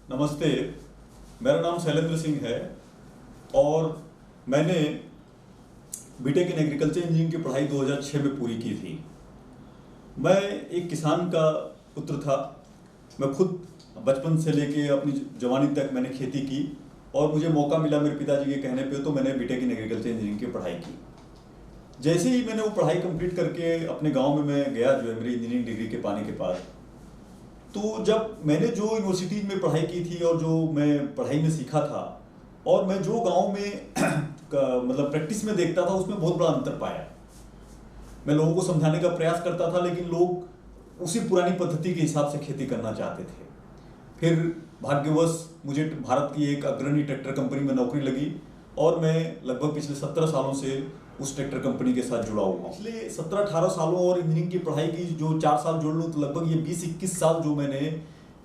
नमस्ते। मेरा नाम शैलेंद्र सिंह है और मैंने बीटेक इन एग्रीकल्चर इंजीनियरिंग की पढ़ाई 2006 में पूरी की थी। मैं एक किसान का पुत्र था। मैं खुद बचपन से लेके अपनी जवानी तक मैंने खेती की और मुझे मौका मिला मेरे पिताजी के कहने पे तो मैंने बीटेक इन एग्रीकल्चर इंजीनियरिंग की पढ़ाई की। जैसे ही मैंने वो पढ़ाई कंप्लीट करके अपने गांव में मैं गया जो है मेरी इंजीनियरिंग डिग्री के पाने के पास, तो जब मैंने जो यूनिवर्सिटी में पढ़ाई की थी और जो मैं पढ़ाई में सीखा था और मैं जो गांव में मतलब प्रैक्टिस में देखता था उसमें बहुत बड़ा अंतर पाया। मैं लोगों को समझाने का प्रयास करता था लेकिन लोग उसी पुरानी पद्धति के हिसाब से खेती करना चाहते थे। फिर भाग्यवश मुझे भारत की एक अग्रणी ट्रैक्टर कंपनी में नौकरी लगी और मैं लगभग पिछले 17 सालों से उस ट्रैक्टर कंपनी के साथ जुड़ा हुआ हूँ। पिछले 17-18 सालों और इंजीनियरिंग की पढ़ाई की जो 4 साल जोड़ लूँ तो लगभग ये 20-21 साल जो मैंने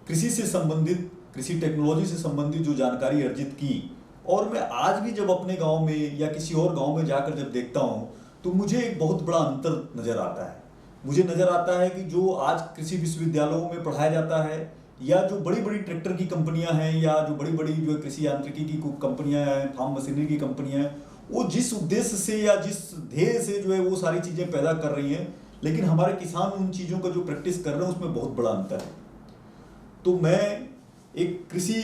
कृषि से संबंधित, कृषि टेक्नोलॉजी से संबंधित जो जानकारी अर्जित की, और मैं आज भी जब अपने गांव में या किसी और गांव में जाकर जब देखता हूँ तो मुझे एक बहुत बड़ा अंतर नज़र आता है। मुझे नज़र आता है कि जो आज कृषि विश्वविद्यालयों में पढ़ाया जाता है या जो बड़ी बड़ी ट्रैक्टर की कंपनियां हैं या जो बड़ी बड़ी जो कृषि यांत्रिकी की कंपनियां हैं, फार्म मशीनरी की कंपनियां हैं, वो जिस उद्देश्य से या जिस ध्येय से जो है वो सारी चीज़ें पैदा कर रही हैं, लेकिन हमारे किसान उन चीज़ों का जो प्रैक्टिस कर रहे हैं उसमें बहुत बड़ा अंतर है। तो मैं एक कृषि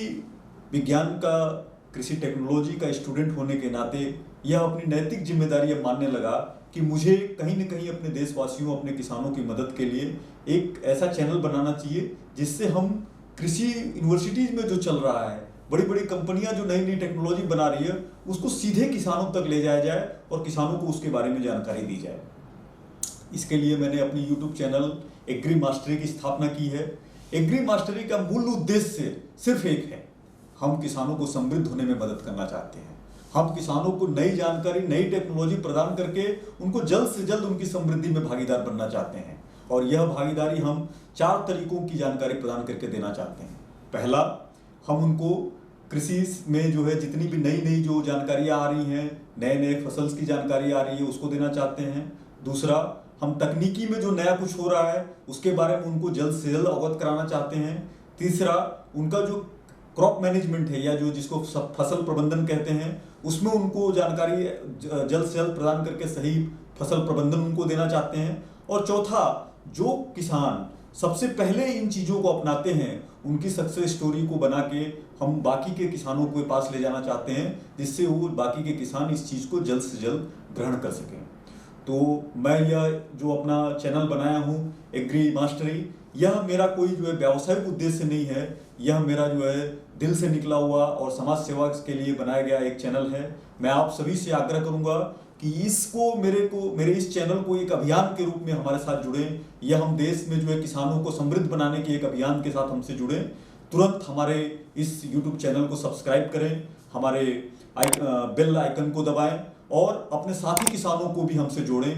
विज्ञान का, कृषि टेक्नोलॉजी का स्टूडेंट होने के नाते यह अपनी नैतिक जिम्मेदारी अब मानने लगा कि मुझे कहीं न कहीं अपने देशवासियों, अपने किसानों की मदद के लिए एक ऐसा चैनल बनाना चाहिए जिससे हम कृषि यूनिवर्सिटीज़ में जो चल रहा है, बड़ी बड़ी कंपनियां जो नई नई टेक्नोलॉजी बना रही है, उसको सीधे किसानों तक ले जाया जाए और किसानों को उसके बारे में जानकारी दी जाए। इसके लिए मैंने अपनी यूट्यूब चैनल एग्री मास्टरी की स्थापना की है। एग्री मास्टरी का मूल उद्देश्य सिर्फ एक है, हम किसानों को समृद्ध होने में मदद करना चाहते हैं। हम किसानों को नई जानकारी, नई टेक्नोलॉजी प्रदान करके उनको जल्द से जल्द उनकी समृद्धि में भागीदार बनना चाहते हैं और यह भागीदारी हम 4 तरीकों की जानकारी प्रदान करके देना चाहते हैं। पहला, हम उनको कृषि में जो है जितनी भी नई नई जो जानकारियाँ आ रही हैं, नए नए फसल्स की जानकारी आ रही है, उसको देना चाहते हैं। दूसरा, हम तकनीकी में जो नया कुछ हो रहा है उसके बारे में उनको जल्द से जल्द अवगत कराना चाहते हैं। तीसरा, उनका जो क्रॉप मैनेजमेंट है या जो जिसको फसल प्रबंधन कहते हैं, उसमें उनको जानकारी जल्द से जल्द प्रदान करके सही फसल प्रबंधन उनको देना चाहते हैं। और चौथा, जो किसान सबसे पहले इन चीज़ों को अपनाते हैं उनकी सक्सेस स्टोरी को बना के हम बाकी के किसानों के पास ले जाना चाहते हैं जिससे वो बाकी के किसान इस चीज़ को जल्द से जल्द ग्रहण कर सकें। तो मैं यह जो अपना चैनल बनाया हूँ एग्री मास्टरी, यह मेरा कोई जो है व्यावसायिक उद्देश्य नहीं है, यह मेरा जो है दिल से निकला हुआ और समाज सेवा के लिए बनाया गया एक चैनल है। मैं आप सभी से आग्रह करूंगा कि मेरे इस चैनल को एक अभियान के रूप में हमारे साथ जुड़ें, या हम देश में जो है किसानों को समृद्ध बनाने के एक अभियान के साथ हमसे जुड़ें। तुरंत हमारे इस यूट्यूब चैनल को सब्सक्राइब करें, हमारे बेल आइकन को दबाएं और अपने साथी किसानों को भी हमसे जोड़ें